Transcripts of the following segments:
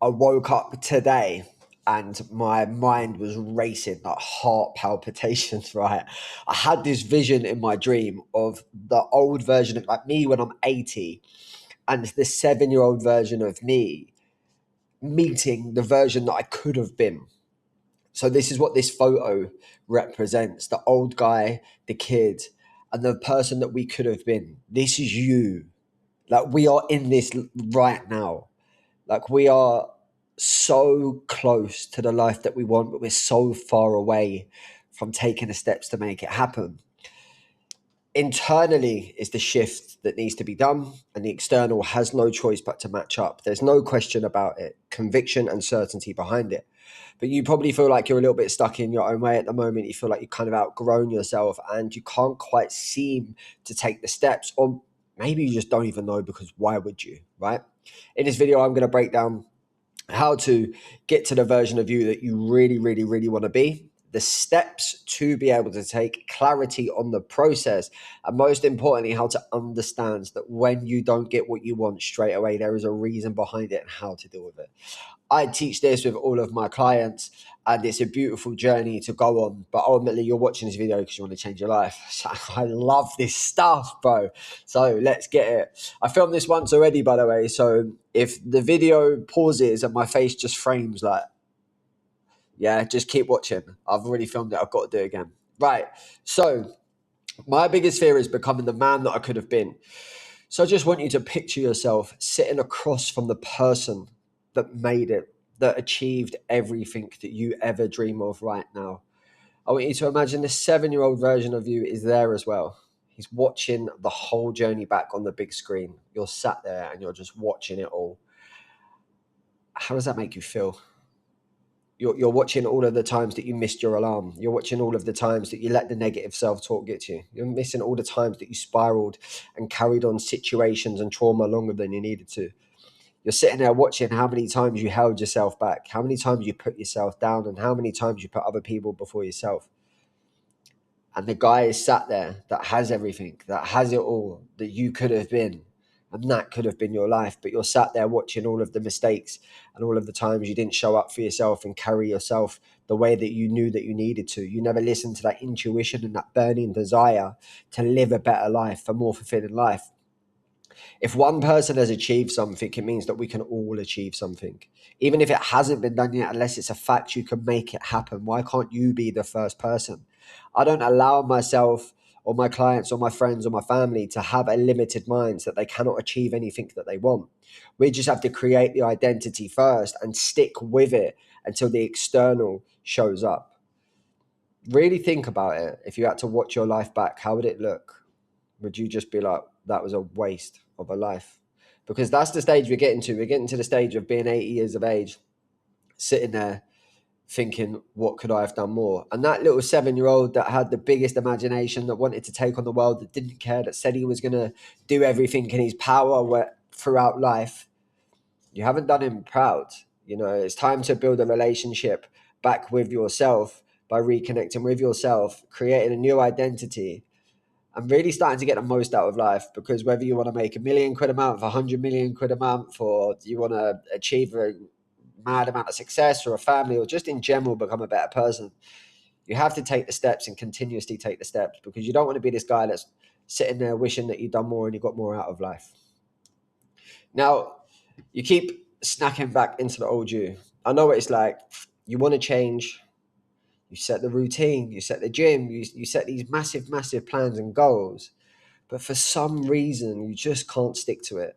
I woke up today and my mind was racing, like heart palpitations, right? I had this vision in my dream of the old version of like me when I'm 80 and the 7-year-old version of me meeting the version that I could have been. So this is what this photo represents: the old guy, the kid, and the person that we could have been. This is you. Like we are in this right now. Like we are so close to the life that we want, but we're so far away from taking the steps to make it happen. Internally is the shift that needs to be done, and the external has no choice but to match up. There's no question about it. Conviction and certainty behind it. But you probably feel like you're a little bit stuck in your own way at the moment. You feel like you've kind of outgrown yourself and you can't quite seem to take the steps, or maybe you just don't even know, because why would you, right? In this video, I'm going to break down how to get to the version of you that you really, really, really want to be, the steps to be able to take, clarity on the process, and most importantly, how to understand that when you don't get what you want straight away, there is a reason behind it and how to deal with it. I teach this with all of my clients, and it's a beautiful journey to go on. But ultimately, you're watching this video because you want to change your life. So I love this stuff, bro. So let's get it. I filmed this once already, by the way. So if the video pauses and my face just frames like, yeah, just keep watching. I've already filmed it. I've got to do it again. Right. So my biggest fear is becoming the man that I could have been. So I just want you to picture yourself sitting across from the person that made it, that achieved everything that you ever dream of right now. I want you to imagine the 7-year-old version of you is there as well. He's watching the whole journey back on the big screen. You're sat there and you're just watching it all. How does that make you feel? You're watching all of the times that you missed your alarm. You're watching all of the times that you let the negative self-talk get to you. You're missing all the times that you spiraled and carried on situations and trauma longer than you needed to. You're sitting there watching how many times you held yourself back, how many times you put yourself down, and how many times you put other people before yourself. And the guy is sat there that has everything, that has it all, that you could have been. And that could have been your life. But you're sat there watching all of the mistakes and all of the times you didn't show up for yourself and carry yourself the way that you knew that you needed to. You never listened to that intuition and that burning desire to live a better life, a more fulfilling life. If one person has achieved something, it means that we can all achieve something. Even if it hasn't been done yet, unless it's a fact, you can make it happen. Why can't you be the first person? I don't allow myself or my clients or my friends or my family to have a limited mind so that they cannot achieve anything that they want. We just have to create the identity first and stick with it until the external shows up. Really think about it. If you had to watch your life back, how would it look? Would you just be like, that was a waste of a life? Because that's the stage we're getting to. We're getting to the stage of being 80 years of age, sitting there thinking, what could I have done more? And that little 7-year-old that had the biggest imagination, that wanted to take on the world, that didn't care, that said he was going to do everything in his power throughout life, you haven't done him proud. You know, it's time to build a relationship back with yourself by reconnecting with yourself, creating a new identity, and really starting to get the most out of life. Because whether you want to make £1 million a month, 100 million quid a month, or you want to achieve a mad amount of success or a family, or just in general become a better person, you have to take the steps and continuously take the steps, because you don't want to be this guy that's sitting there wishing that you'd done more and you got more out of life. Now, you keep snacking back into the old you. I know what it's like. You want to change. You set the routine, you set the gym, you set these massive, massive plans and goals, but for some reason you just can't stick to it.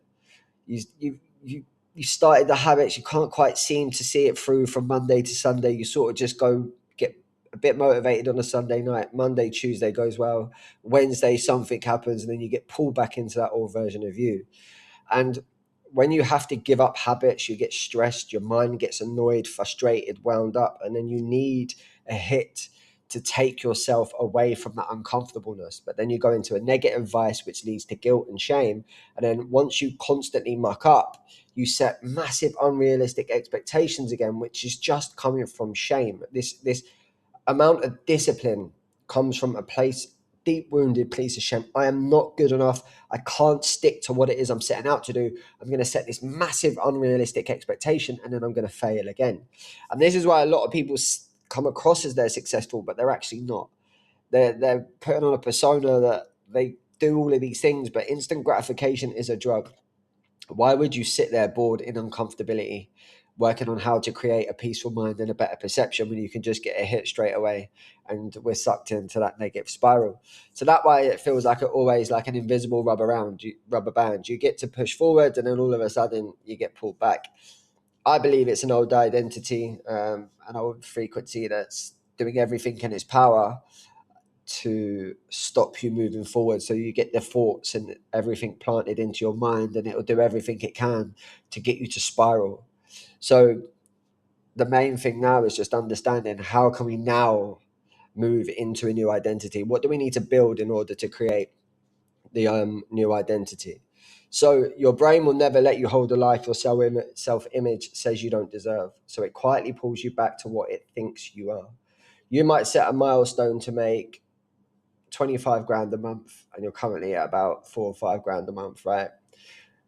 You started the habits, you can't quite seem to see it through from Monday to Sunday. You sort of just go get a bit motivated on a Sunday night. Monday, Tuesday goes well. Wednesday, something happens, and then you get pulled back into that old version of you. And when you have to give up habits, you get stressed, your mind gets annoyed, frustrated, wound up, and then you need a hit to take yourself away from that uncomfortableness. But then you go into a negative vice, which leads to guilt and shame. And then once you constantly muck up, you set massive unrealistic expectations again, which is just coming from shame. This amount of discipline comes from a place deep wounded piece of shame. I am not good enough. I can't stick to what it is I'm setting out to do. I'm going to set this massive unrealistic expectation and then I'm going to fail again. And this is why a lot of people come across as they're successful, but they're actually not. They're putting on a persona that they do all of these things, but instant gratification is a drug. Why would you sit there bored in uncomfortability, working on how to create a peaceful mind and a better perception when you can just get a hit straight away? And we're sucked into that negative spiral. So that way it feels like always like an invisible rubber band. You get to push forward and then all of a sudden you get pulled back. I believe it's an old identity, an old frequency that's doing everything in its power to stop you moving forward. So you get the thoughts and everything planted into your mind, and it'll do everything it can to get you to spiral. So the main thing now is just understanding, how can we now move into a new identity? What do we need to build in order to create the new identity? So your brain will never let you hold a life your self-image says you don't deserve. So it quietly pulls you back to what it thinks you are. You might set a milestone to make 25 grand a month and you're currently at about 4 or 5 grand a month, right?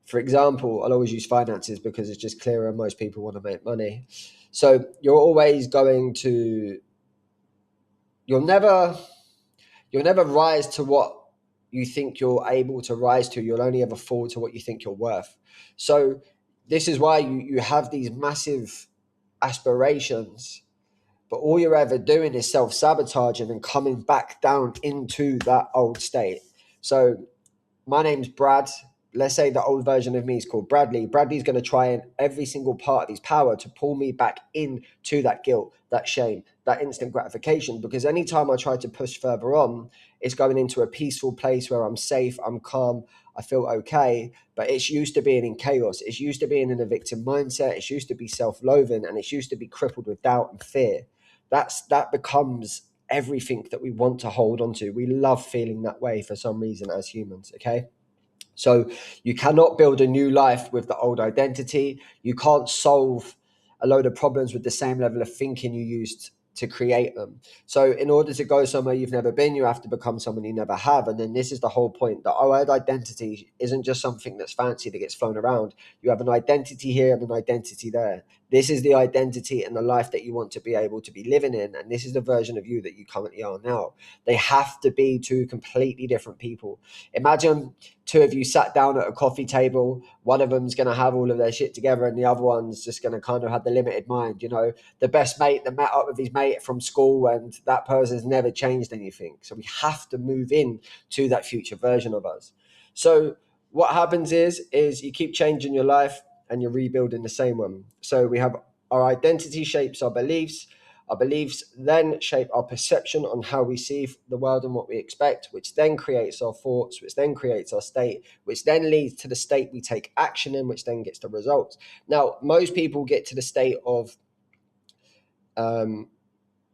For example, I'll always use finances because it's just clearer. Most people want to make money. So you're always going to, you'll never rise to what you think you're able to rise to. You'll only ever fall to what you think you're worth. So this is why you have these massive aspirations, but all you're ever doing is self-sabotaging and coming back down into that old state. So my name's Brad. Let's say the old version of me is called Bradley. Bradley's going to try in every single part of his power to pull me back into that guilt, that shame, that instant gratification. Because anytime I try to push further on, it's going into a peaceful place where I'm safe, I'm calm, I feel okay. But it's used to being in chaos. It's used to being in a victim mindset. It's used to be self-loathing, and it's used to be crippled with doubt and fear. That becomes everything that we want to hold on to. We love feeling that way for some reason as humans, okay? So you cannot build a new life with the old identity. You can't solve a load of problems with the same level of thinking you used to create them. So in order to go somewhere you've never been, you have to become someone you never have. And then this is the whole point. The old identity isn't just something that's fancy that gets flown around. You have an identity here and an identity there. This is the identity and the life that you want to be able to be living in. And this is the version of you that you currently are now. They have to be two completely different people. Imagine two of you sat down at a coffee table. One of them's going to have all of their shit together and the other one's just going to kind of have the limited mind. You know, the best mate that met up with his mate from school and that person's never changed anything. So we have to move in to that future version of us. So what happens is you keep changing your life and you're rebuilding the same one. So we have our identity shapes our beliefs. Our beliefs then shape our perception on how we see the world and what we expect, which then creates our thoughts, which then creates our state, which then leads to the state we take action in, which then gets the results. Now, most people get to the state of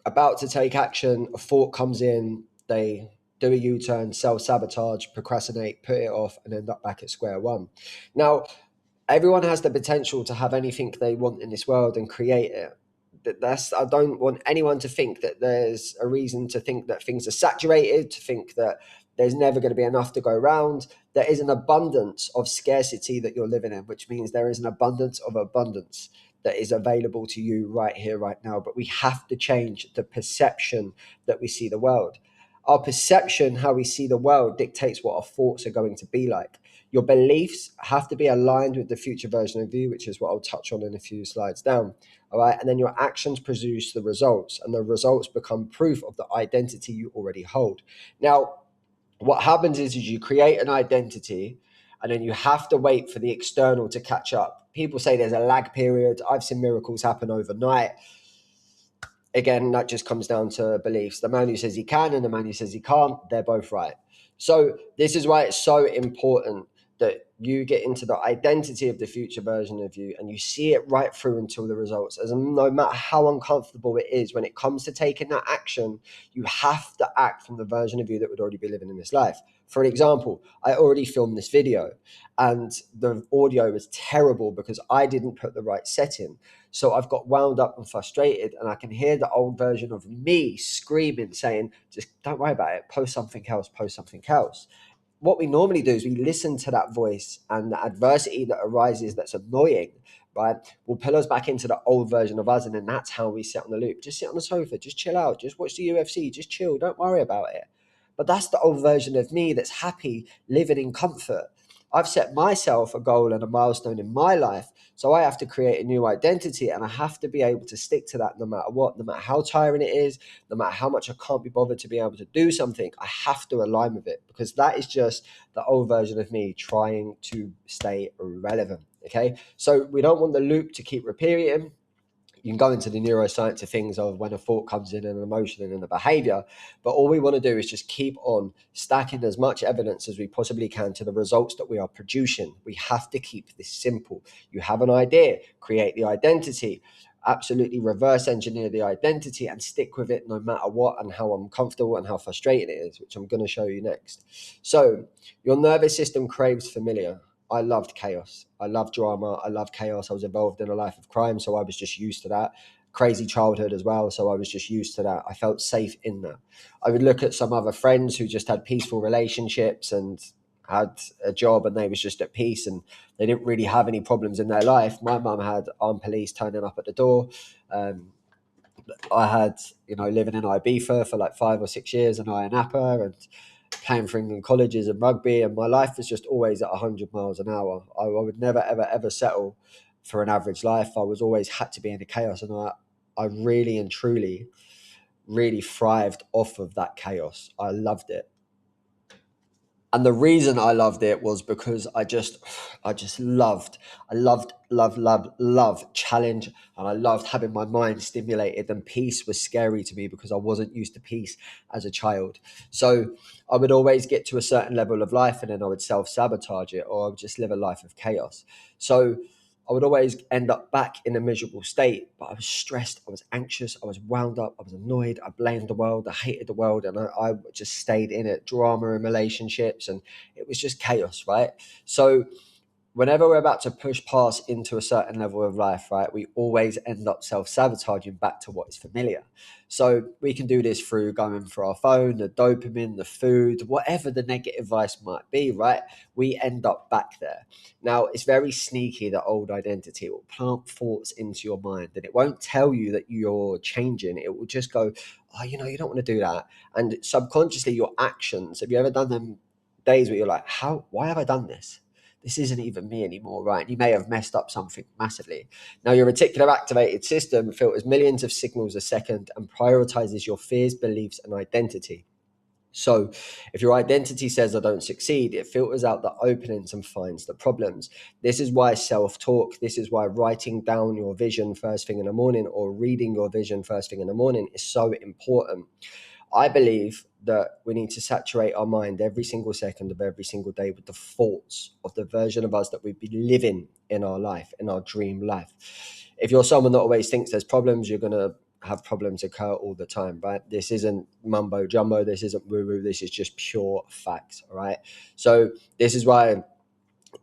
about to take action, a thought comes in, they do a U-turn, self-sabotage, procrastinate, put it off, and end up back at square one. Now, everyone has the potential to have anything they want in this world and create it. I don't want anyone to think that there's a reason to think that things are saturated, to think that there's never going to be enough to go around. There is an abundance of scarcity that you're living in, which means there is an abundance of abundance that is available to you right here, right now. But we have to change the perception that we see the world. Our perception, how we see the world, dictates what our thoughts are going to be like. Your beliefs have to be aligned with the future version of you, which is what I'll touch on in a few slides down. All right. And then your actions produce the results, and the results become proof of the identity you already hold. Now, what happens is you create an identity and then you have to wait for the external to catch up. People say there's a lag period. I've seen miracles happen overnight. Again, that just comes down to beliefs. The man who says he can and the man who says he can't, they're both right. So this is why it's so important that you get into the identity of the future version of you and you see it right through until the results. As no matter how uncomfortable it is, when it comes to taking that action, you have to act from the version of you that would already be living in this life. For an example, I already filmed this video and the audio was terrible because I didn't put the right setting. So I've got wound up and frustrated, and I can hear the old version of me screaming, saying, just don't worry about it, post something else, post something else. What we normally do is we listen to that voice, and the adversity that arises that's annoying, right, will pull us back into the old version of us. And then that's how we sit on the loop. Just sit on the sofa, just chill out, just watch the UFC, just chill, don't worry about it. But that's the old version of me that's happy living in comfort. I've set myself a goal and a milestone in my life. So I have to create a new identity, and I have to be able to stick to that no matter what, no matter how tiring it is, no matter how much I can't be bothered to be able to do something. I have to align with it, because that is just the old version of me trying to stay relevant. Okay. So we don't want the loop to keep repeating. You can go into the neuroscience of things of when a thought comes in, an emotion and a behavior, but all we want to do is just keep on stacking as much evidence as we possibly can to the results that we are producing. We have to keep this simple. You have an idea, create the identity, absolutely reverse engineer the identity and stick with it no matter what and how uncomfortable and how frustrating it is, which I'm going to show you next. So your nervous system craves familiar. I loved chaos. I love drama. I love chaos. I was involved in a life of crime, so I was just used to that. Crazy childhood as well, so I was just used to that. I felt safe in that. I would look at some other friends who just had peaceful relationships and had a job, and they was just at peace, and they didn't really have any problems in their life. My mum had armed police turning up at the door. I had, living in Ibiza for like 5 or 6 years, and Ayia Napa, and playing for England colleges and rugby, and my life was just always at 100 miles an hour. I would never, ever, ever settle for an average life. I was always had to be in the chaos, and I really and truly, really thrived off of that chaos. I loved it. And the reason I loved it was because I just loved challenge, and I loved having my mind stimulated, and peace was scary to me because I wasn't used to peace as a child. So I would always get to a certain level of life and then I would self-sabotage it, or I would just live a life of chaos. So I would always end up back in a miserable state, but I was stressed, I was anxious, I was wound up, I was annoyed, I blamed the world, I hated the world, and I just stayed in it, drama in relationships, and it was just chaos, right? So whenever we're about to push past into a certain level of life, right, we always end up self-sabotaging back to what is familiar. So we can do this through going for our phone, the dopamine, the food, whatever the negative vice might be, right? We end up back there. Now, it's very sneaky, the old identity. It will plant thoughts into your mind, and it won't tell you that you're changing. It will just go, oh, you don't want to do that. And subconsciously, your actions, have you ever done them days where you're like, why have I done this? This isn't even me anymore, right? You may have messed up something massively. Now, your reticular activated system filters millions of signals a second and prioritizes your fears, beliefs, and identity. So if your identity says I don't succeed, it filters out the openings and finds the problems. This is why self-talk, this is why writing down your vision first thing in the morning or reading your vision first thing in the morning is so important. I believe that we need to saturate our mind every single second of every single day with the thoughts of the version of us that we'd be living in our life, in our dream life. If you're someone that always thinks there's problems, you're going to have problems occur all the time, right? This isn't mumbo jumbo. This isn't woo woo. This is just pure facts, all right? So this is why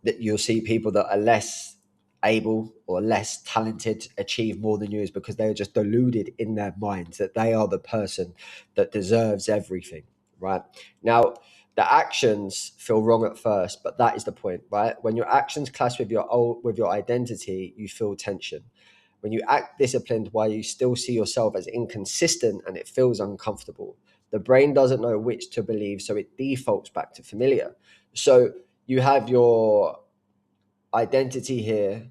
that you'll see people that are less able or less talented achieve more than you, is because they're just deluded in their minds that they are the person that deserves everything, right? Now, the actions feel wrong at first, but that is the point, right? When your actions clash with your identity, you feel tension. When you act disciplined while you still see yourself as inconsistent, and it feels uncomfortable, the brain doesn't know which to believe, so it defaults back to familiar. So you have your identity here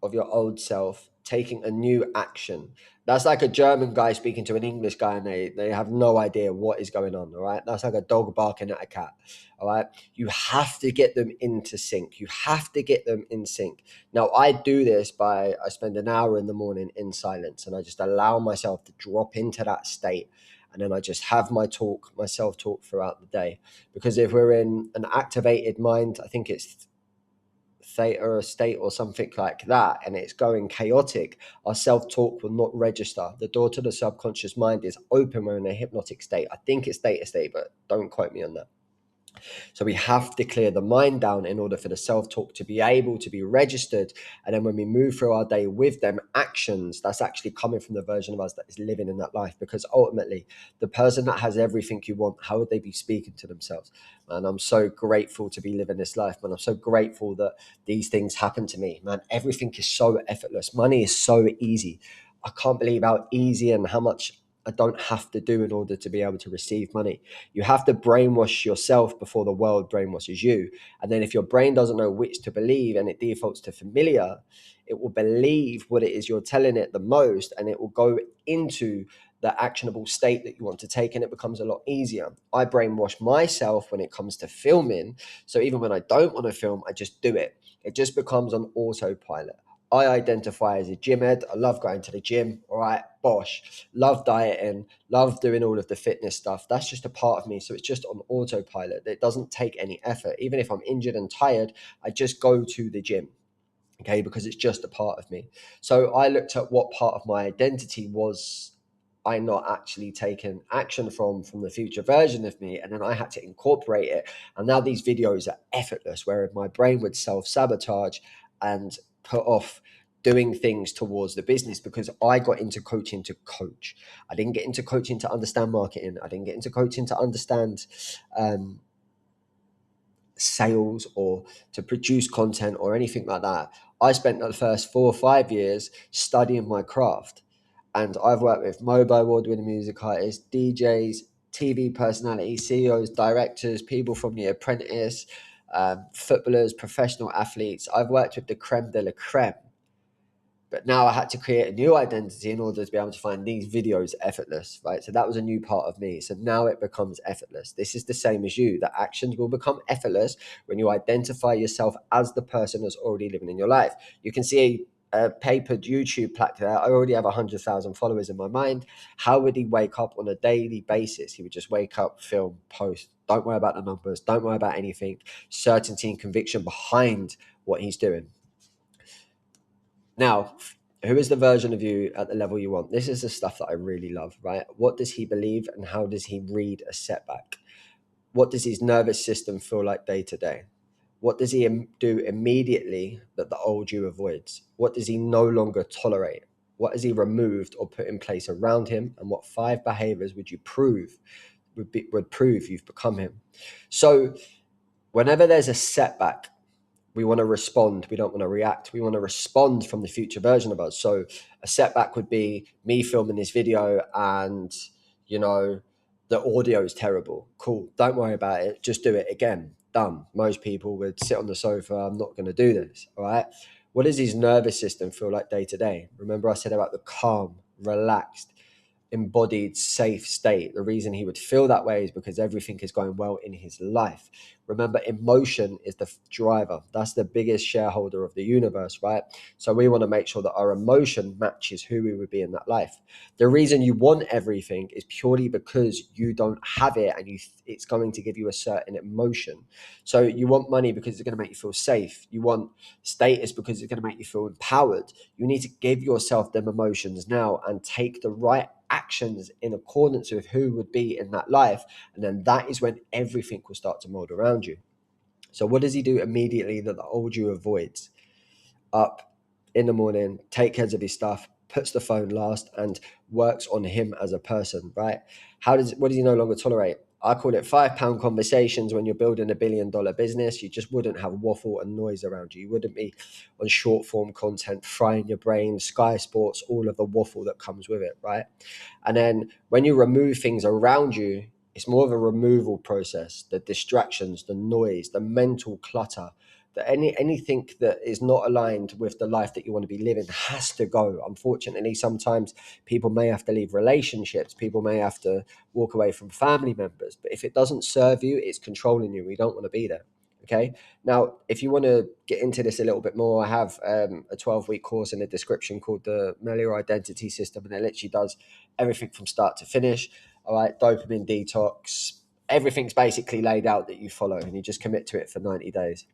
of your old self taking a new action. That's like a German guy speaking to an English guy, and they have no idea what is going on. All right. That's like a dog barking at a cat. All right. You have to get them into sync. You have to get them in sync. Now, I do this by I spend an hour in the morning in silence, and I just allow myself to drop into that state. And then I just have my self talk throughout the day. Because if we're in an activated mind, I think it's theta or a state or something like that, and it's going chaotic, our self-talk will not register. The door to the subconscious mind is open. We're in a hypnotic state. I think it's theta state, but don't quote me on that. So we have to clear the mind down in order for the self-talk to be able to be registered. And then when we move through our day with them actions, that's actually coming from the version of us that is living in that life. Because ultimately, the person that has everything you want, how would they be speaking to themselves? Man, I'm so grateful to be living this life, man. I'm so grateful that these things happen to me, man. Everything is so effortless. Money is so easy. I can't believe how easy and how much I don't have to do in order to be able to receive money. You have to brainwash yourself before the world brainwashes you. And then if your brain doesn't know which to believe and it defaults to familiar, it will believe what it is you're telling it the most, and it will go into the actionable state that you want to take, and it becomes a lot easier. I brainwash myself when it comes to filming. So even when I don't want to film, I just do it. It just becomes on autopilot. I identify as a gym head. I love going to the gym. All right, bosh. Love dieting, love doing all of the fitness stuff. That's just a part of me. So it's just on autopilot. It doesn't take any effort. Even if I'm injured and tired, I just go to the gym. Okay, because it's just a part of me. So I looked at what part of my identity was I not actually taken action from the future version of me, and then I had to incorporate it. And now these videos are effortless, where my brain would self-sabotage and put off doing things towards the business because I got into coaching to coach. I didn't get into coaching to understand marketing. I didn't get into coaching to understand um, sales or to produce content or anything like that. I spent the first 4 or 5 years studying my craft. And I've worked with mobile award winning music artists, DJs, TV personalities, CEOs, directors, people from The Apprentice, footballers, professional athletes. I've worked with the creme de la creme. But now I had to create a new identity in order to be able to find these videos effortless, right? So that was a new part of me. So now it becomes effortless. This is the same as you. The actions will become effortless when you identify yourself as the person that's already living in your life. You can see a papered YouTube plaque there. I already have 100,000 followers in my mind. How would he wake up on a daily basis? He would just wake up, film, post. Don't worry about the numbers. Don't worry about anything. Certainty and conviction behind what he's doing. Now, who is the version of you at the level you want? This is the stuff that I really love, right? What does he believe and how does he read a setback? What does his nervous system feel like day to day? What does he do immediately that the old you avoids? What does he no longer tolerate? What has he removed or put in place around him? And what 5 behaviors would you prove would prove you've become him? So whenever there's a setback, we want to respond. We don't want to react. We want to respond from the future version of us. So a setback would be me filming this video and, you know, the audio is terrible. Cool. Don't worry about it. Just do it again. Done. Most people would sit on the sofa. I'm not going to do this. All right. What does his nervous system feel like day to day? Remember I said about the calm, relaxed, embodied safe state. The reason he would feel that way is because everything is going well in his life. Remember, emotion is the driver. That's the biggest shareholder of the universe, right? So we want to make sure that our emotion matches who we would be in that life. The reason you want everything is purely because you don't have it, and it's going to give you a certain emotion. So you want money because it's going to make you feel safe. You want status because it's going to make you feel empowered. You need to give yourself them emotions now and take the right actions in accordance with who would be in that life. And then that is when everything will start to mold around you. So what does he do immediately that the old you avoids? Up in the morning, take care of his stuff, puts the phone last, and works on him as a person, right? What does he no longer tolerate? I call it £5 conversations. When you're building $1 billion business, you just wouldn't have waffle and noise around you. You wouldn't be on short form content, frying your brain, Sky Sports, all of the waffle that comes with it, right? And then when you remove things around you, it's more of a removal process. The distractions, the noise, the mental clutter, that anything that is not aligned with the life that you want to be living has to go. Unfortunately, sometimes people may have to leave relationships, people may have to walk away from family members, but if it doesn't serve you, it's controlling you. We don't want to be there. Okay. Now, if you want to get into this a little bit more, I have a 12-week course in the description called the Melior Identity System, and it literally does everything from start to finish. All right, dopamine detox, everything's basically laid out that you follow, and you just commit to it for 90 days.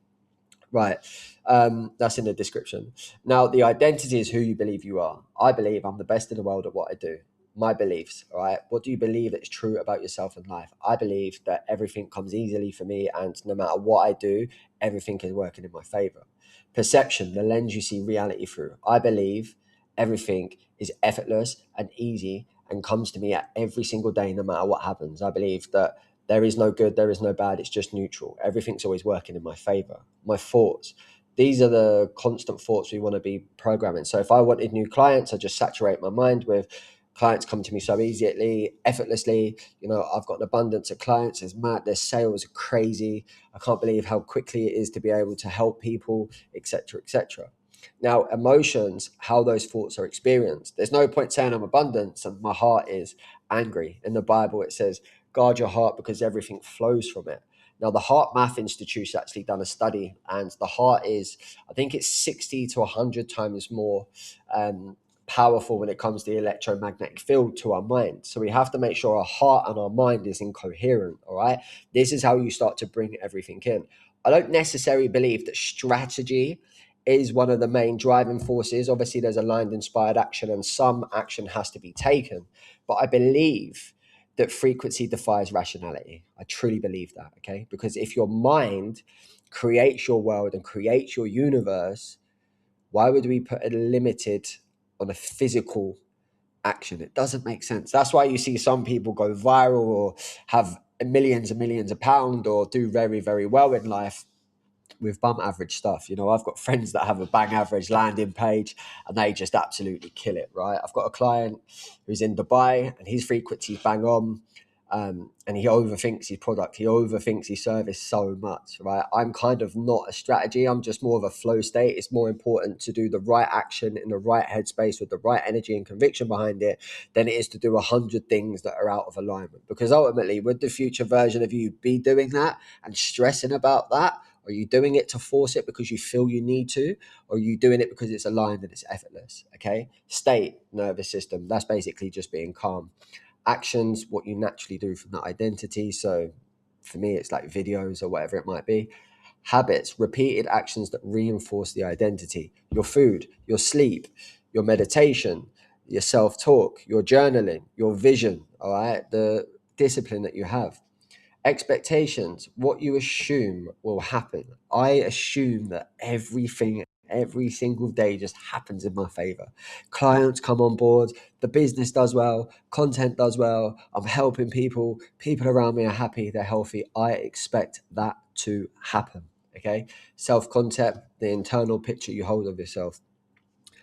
Right. That's in the description. Now, the identity is who you believe you are. I believe I'm the best in the world at what I do. my beliefs, all right? What do you believe that is true about yourself and life? I believe that everything comes easily for me, and no matter what I do, everything is working in my favor. Perception, the lens you see reality through. I believe everything is effortless and easy and comes to me at every single day, no matter what happens. I believe that there is no good, there is no bad, it's just neutral. Everything's always working in my favor. My thoughts, these are the constant thoughts we want to be programming. So if I wanted new clients, I just saturate my mind with clients come to me so easily, effortlessly. I've got an abundance of clients. It's mad. Their sales are crazy. I can't believe how quickly it is to be able to help people, etc., etc. Now, emotions, how those thoughts are experienced. There's no point saying I'm abundance and my heart is angry. In the Bible, it says, guard your heart because everything flows from it. Now, the Heart Math Institute's actually done a study, and the heart is, I think it's 60 to 100 times more powerful when it comes to the electromagnetic field to our mind. So we have to make sure our heart and our mind is incoherent, all right? This is how you start to bring everything in. I don't necessarily believe that strategy is one of the main driving forces. Obviously, there's aligned, inspired action, and some action has to be taken. But I believe that frequency defies rationality. I truly believe that, okay? Because if your mind creates your world and creates your universe, why would we put a limited on a physical action? It doesn't make sense. That's why you see some people go viral or have millions and millions of pounds or do very, very well in life with bum average stuff. I've got friends that have a bang average landing page and they just absolutely kill it, right? I've got a client who's in Dubai and his frequency's bang on. And he overthinks his product, he overthinks his service so much, right? I'm kind of not a strategy, I'm just more of a flow state. It's more important to do the right action in the right headspace with the right energy and conviction behind it than it is to do 100 things that are out of alignment. Because ultimately, would the future version of you be doing that and stressing about that? Are you doing it to force it because you feel you need to? Or are you doing it because it's aligned and it's effortless? Okay. State, nervous system, that's basically just being calm. Actions, what you naturally do from that identity. So for me, it's like videos or whatever it might be. Habits, repeated actions that reinforce the identity. Your food, your sleep, your meditation, your self-talk, your journaling, your vision, all right? The discipline that you have. Expectations, what you assume will happen. I assume that everything every single day just happens in my favor. Clients come on board, the business does well, content does well, I'm helping people, people around me are happy, they're healthy. I expect that to happen. Okay. Self-concept, the internal picture you hold of yourself.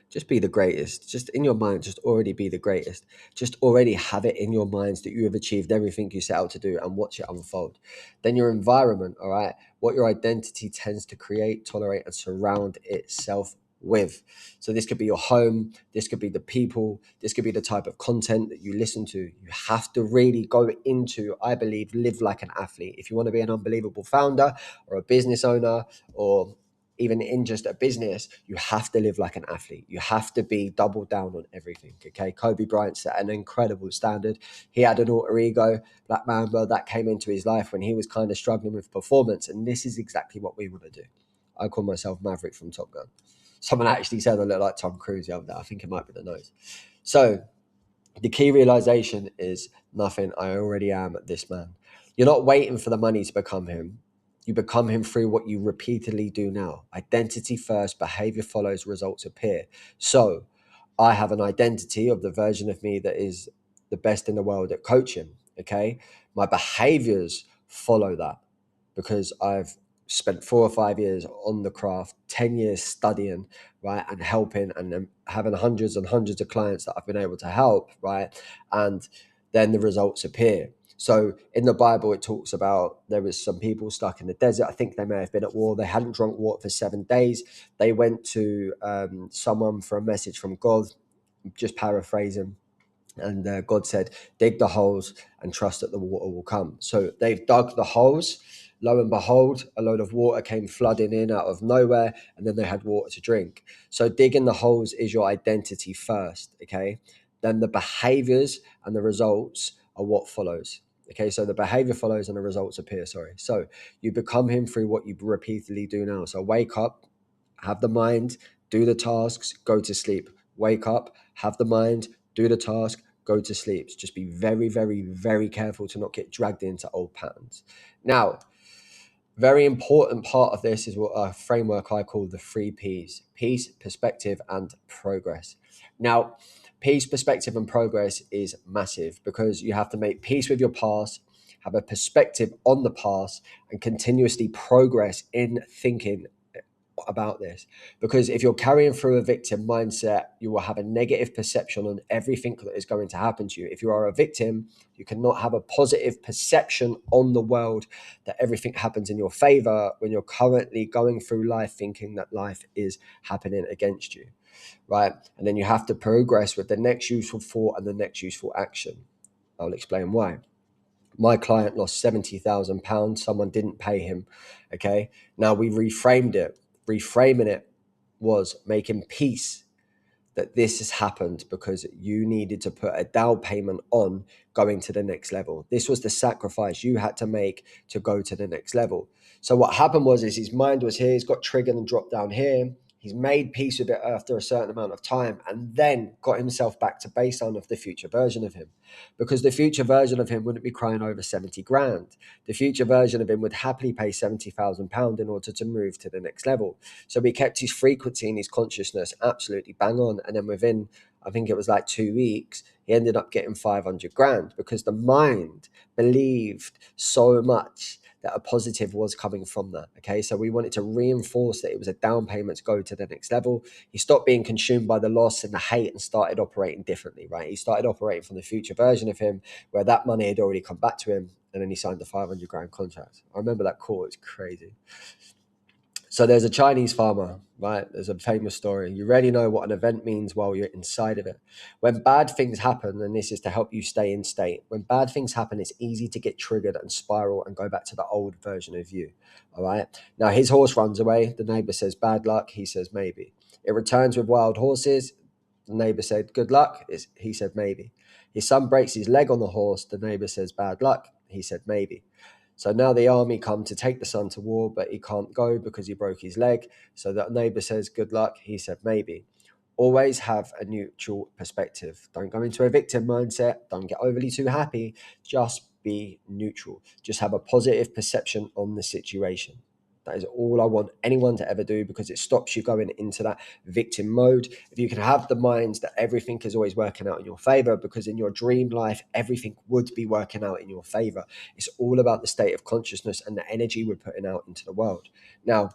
Just be the greatest. Just in your mind, just already be the greatest. Just already have it in your minds that you have achieved everything you set out to do and watch it unfold. Then your environment, all right, what your identity tends to create, tolerate, and surround itself with. So this could be your home, this could be the people, this could be the type of content that you listen to. You have to really go into, I believe, live like an athlete. If you want to be an unbelievable founder or a business owner or even in just a business, you have to live like an athlete. You have to be double down on everything. Okay. Kobe Bryant set an incredible standard. He had an alter ego, Black Mamba, that came into his life when he was kind of struggling with performance. And this is exactly what we want to do. I call myself Maverick from Top Gun. Someone actually said I look like Tom Cruise the other day. I think it might be the nose. So the key realization is nothing. I already am this man. You're not waiting for the money to become him. You become him through what you repeatedly do now. Identity first, behavior follows, results appear. So I have an identity of the version of me that is the best in the world at coaching. Okay. My behaviors follow that because I've spent 4 or 5 years on the craft, 10 years studying, right, and helping and then having hundreds and hundreds of clients that I've been able to help, right, and then the results appear. So in the Bible, it talks about there was some people stuck in the desert. I think they may have been at war. They hadn't drunk water for 7 days. They went to someone for a message from God, just paraphrasing. And God said, dig the holes and trust that the water will come. So they've dug the holes. Lo and behold, a load of water came flooding in out of nowhere, and then they had water to drink. So digging the holes is your identity first, okay? Then the behaviors and the results are what follows. Okay, so the behavior follows and the results appear. Sorry. So you become him through what you repeatedly do now. So wake up, have the mind, do the tasks, go to sleep. Wake up, have the mind, do the task, go to sleep. Just be very, very, very careful to not get dragged into old patterns. Now, very important part of this is what a framework I call the three P's: peace, perspective, and progress. Now, peace, perspective, and progress is massive because you have to make peace with your past, have a perspective on the past, and continuously progress in thinking about this. Because if you're carrying through a victim mindset, you will have a negative perception on everything that is going to happen to you. If you are a victim, you cannot have a positive perception on the world that everything happens in your favor when you're currently going through life thinking that life is happening against you, right? And then you have to progress with the next useful thought and the next useful action. I'll explain why. My client lost £70,000. Someone didn't pay him. Okay. Now we reframed it. Reframing it was making peace that this has happened because you needed to put a down payment on going to the next level. This was the sacrifice you had to make to go to the next level. So what happened was is his mind was here, he's got triggered and dropped down here. He's made peace with it after a certain amount of time and then got himself back to baseline of the future version of him. Because the future version of him wouldn't be crying over 70 grand. The future version of him would happily pay £70,000 in order to move to the next level. So he kept his frequency and his consciousness absolutely bang on. And then within, I think it was like 2 weeks, he ended up getting 500 grand because the mind believed so much that a positive was coming from that. Okay. So we wanted to reinforce that it was a down payment to go to the next level. He stopped being consumed by the loss and the hate and started operating differently, right? He started operating from the future version of him where that money had already come back to him. And then he signed the 500 grand contract. I remember that call. It's crazy. So there's a Chinese farmer, right? There's a famous story. You already know what an event means while you're inside of it. When bad things happen, and this is to help you stay in state, when bad things happen, it's easy to get triggered and spiral and go back to the old version of you, all right? Now, his horse runs away. The neighbor says, bad luck. He says, maybe. It returns with wild horses. The neighbor said, good luck. He said, maybe. His son breaks his leg on the horse. The neighbor says, bad luck. He said, maybe. So now the army come to take the son to war, but he can't go because he broke his leg. So that neighbor says, good luck. He said, maybe. Always have a neutral perspective. Don't go into a victim mindset. Don't get overly too happy. Just be neutral. Just have a positive perception on the situation. That is all I want anyone to ever do because it stops you going into that victim mode. If you can have the minds that everything is always working out in your favor, because in your dream life, everything would be working out in your favor. It's all about the state of consciousness and the energy we're putting out into the world. Now,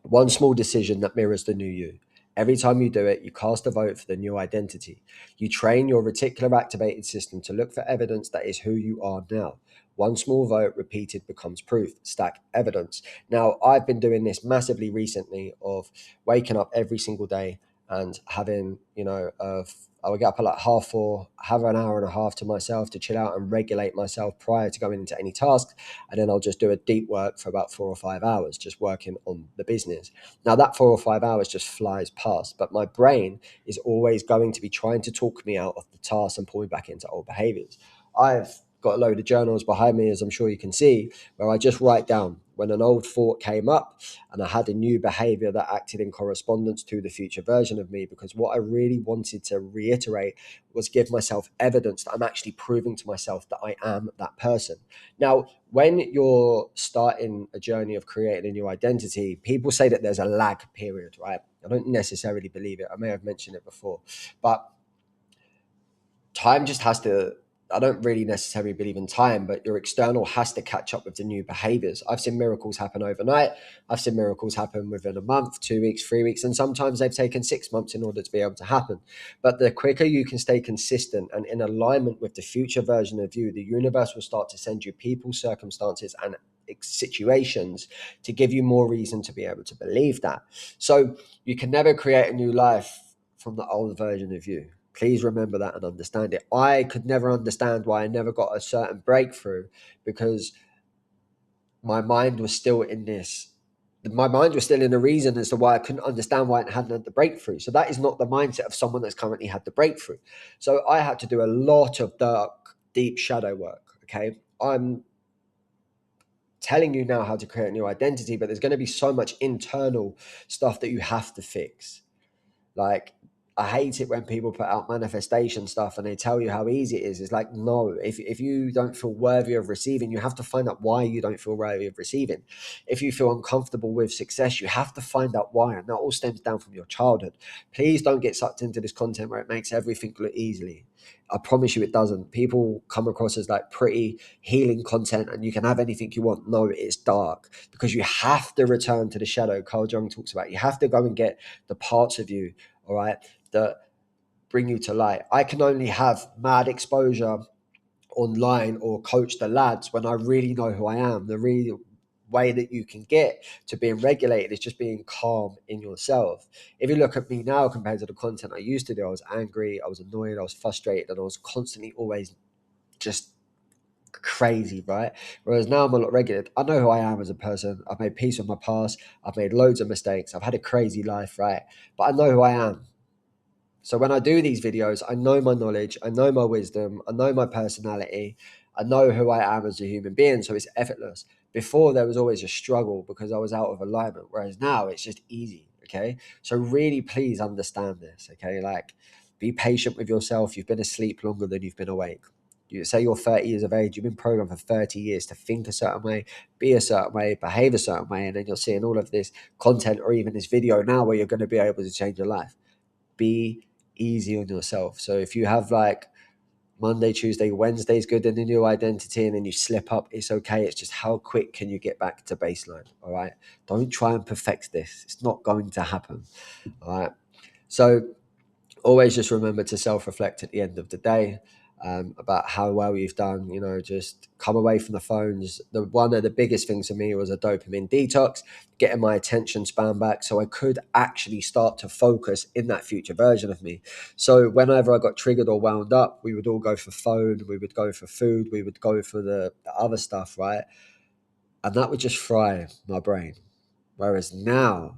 one small decision that mirrors the new you. Every time you do it, you cast a vote for the new identity. You train your reticular activated system to look for evidence that is who you are now. One small vote repeated becomes proof. Stack evidence. Now, I've been doing this massively recently of waking up every single day and having, I would get up at like 4:30, have an hour and a half to myself to chill out and regulate myself prior to going into any task. And then I'll just do a deep work for about 4 or 5 hours, just working on the business. Now that 4 or 5 hours just flies past, but my brain is always going to be trying to talk me out of the task and pull me back into old behaviors. I've got a load of journals behind me, as I'm sure you can see, where I just write down when an old thought came up and I had a new behavior that acted in correspondence to the future version of me, because what I really wanted to reiterate was give myself evidence that I'm actually proving to myself that I am that person. Now, when you're starting a journey of creating a new identity, people say that there's a lag period, right? I don't necessarily believe it. I may have mentioned it before, but time just has to, I don't really necessarily believe in time, but your external has to catch up with the new behaviors. I've seen miracles happen overnight. I've seen miracles happen within a month, 2 weeks, 3 weeks, and sometimes they've taken 6 months in order to be able to happen. But the quicker you can stay consistent and in alignment with the future version of you, the universe will start to send you people, circumstances, and situations to give you more reason to be able to believe that. So you can never create a new life from the old version of you. Please remember that and understand it. I could never understand why I never got a certain breakthrough, because my mind was still in this. My mind was still in a reason as to why I couldn't understand why it hadn't had the breakthrough. So that is not the mindset of someone that's currently had the breakthrough. So I had to do a lot of dark, deep shadow work. Okay. I'm telling you now how to create a new identity, but there's going to be so much internal stuff that you have to fix. Like, I hate it when people put out manifestation stuff and they tell you how easy it is. It's like, no, if you don't feel worthy of receiving, you have to find out why you don't feel worthy of receiving. If you feel uncomfortable with success, you have to find out why. And that all stems down from your childhood. Please don't get sucked into this content where it makes everything look easily. I promise you it doesn't. People come across as like pretty healing content and you can have anything you want. No, it's dark because you have to return to the shadow. Carl Jung talks about you have to go and get the parts of you, all right, that bring you to light. I can only have mad exposure online or coach the lads when I really know who I am. The real way that you can get to being regulated is just being calm in yourself. If you look at me now compared to the content I used to do, I was angry, I was annoyed, I was frustrated, and I was constantly always just crazy, right? Whereas now I'm a lot regulated. I know who I am as a person. I've made peace with my past. I've made loads of mistakes. I've had a crazy life, right? But I know who I am. So when I do these videos, I know my knowledge, I know my wisdom, I know my personality, I know who I am as a human being. So it's effortless. Before there was always a struggle because I was out of alignment, whereas now it's just easy. Okay. So really please understand this. Okay. Like be patient with yourself. You've been asleep longer than you've been awake. You say you're 30 years of age, you've been programmed for 30 years to think a certain way, be a certain way, behave a certain way, and then you're seeing all of this content or even this video now where you're going to be able to change your life. Be easy on yourself. So if you have like Monday, Tuesday, Wednesday's good in the new identity and then you slip up, it's okay. It's just how quick can you get back to baseline? All right. Don't try and perfect this. It's not going to happen. All right. So always just remember to self-reflect at the end of the day about how well you've done. You know, just come away from the phones. One of the biggest things for me was a dopamine detox, getting my attention span back so I could actually start to focus in that future version of me. So whenever I got triggered or wound up, we would all go for phone, we would go for food, we would go for the other stuff, right? And that would just fry my brain. Whereas now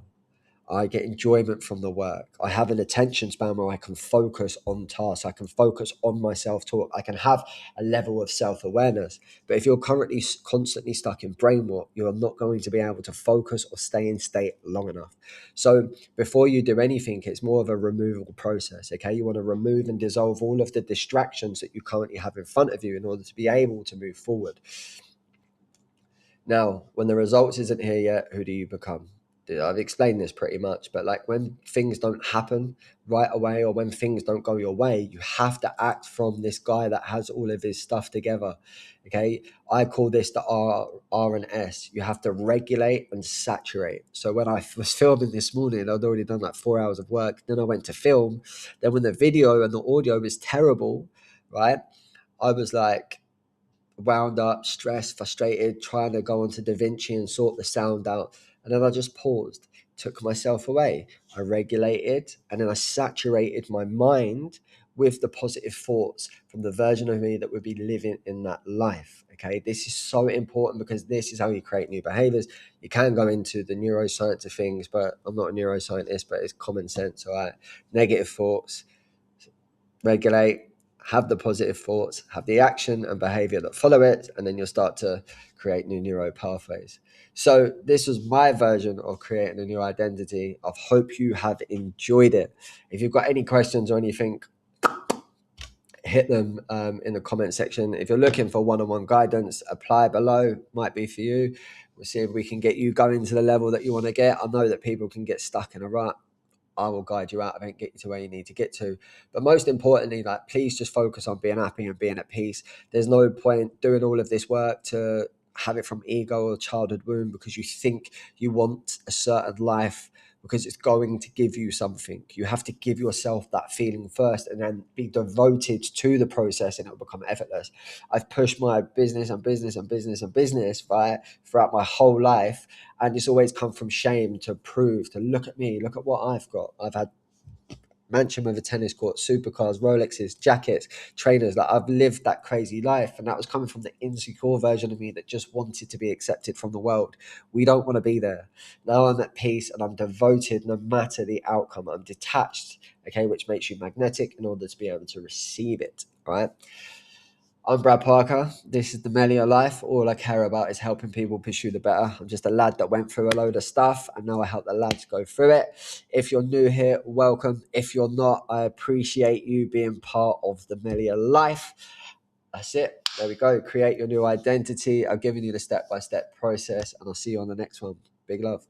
I get enjoyment from the work. I have an attention span where I can focus on tasks. I can focus on my self-talk. I can have a level of self-awareness. But if you're currently constantly stuck in brain warp, you're not going to be able to focus or stay in state long enough. So before you do anything, it's more of a removal process. Okay, you want to remove and dissolve all of the distractions that you currently have in front of you in order to be able to move forward. Now, when the results isn't here yet, who do you become? I've explained this pretty much, but like when things don't happen right away or when things don't go your way, you have to act from this guy that has all of his stuff together. Okay. I call this the R and S. You have to regulate and saturate. So when I was filming this morning, I'd already done like 4 hours of work. Then I went to film. Then when the video and the audio was terrible, right? I was like, wound up, stressed, frustrated, trying to go onto DaVinci and sort the sound out. And then I just paused, took myself away. I regulated and then I saturated my mind with the positive thoughts from the version of me that would be living in that life. Okay, this is so important because this is how you create new behaviors. You can go into the neuroscience of things, but I'm not a neuroscientist, but it's common sense. All right, negative thoughts, regulate, have the positive thoughts, have the action and behavior that follow it, and then you'll start to create new neural pathways. So this was my version of creating a new identity. I hope you have enjoyed it. If you've got any questions or anything, hit them in the comment section. If you're looking for one-on-one guidance, apply below. Might be for you. We'll see if we can get you going to the level that you want to get. I know that people can get stuck in a rut. I will guide you out of it and get you to where you need to get to. But most importantly, like, please just focus on being happy and being at peace. There's no point doing all of this work to have it from ego or childhood wound because you think you want a certain life because it's going to give you something. You have to give yourself that feeling first and then be devoted to the process and it'll become effortless. I've pushed my business and business and business and business, right, throughout my whole life. And it's always come from shame to prove, to look at me, look at what I've got. I've had mansion with a tennis court, supercars, Rolexes, jackets, trainers. Like I've lived that crazy life. And that was coming from the insecure version of me that just wanted to be accepted from the world. We don't want to be there. Now I'm at peace and I'm devoted no matter the outcome. I'm detached, okay, which makes you magnetic in order to be able to receive it, right? I'm Brad Parker. This is the Melior life. All I care about is helping people pursue the better. I'm just a lad that went through a load of stuff, and now I help the lads go through it. If you're new here, welcome. If you're not, I appreciate you being part of the Melior life. That's it. There we go. Create your new identity. I've given you the step-by-step process, and I'll see you on the next one. Big love.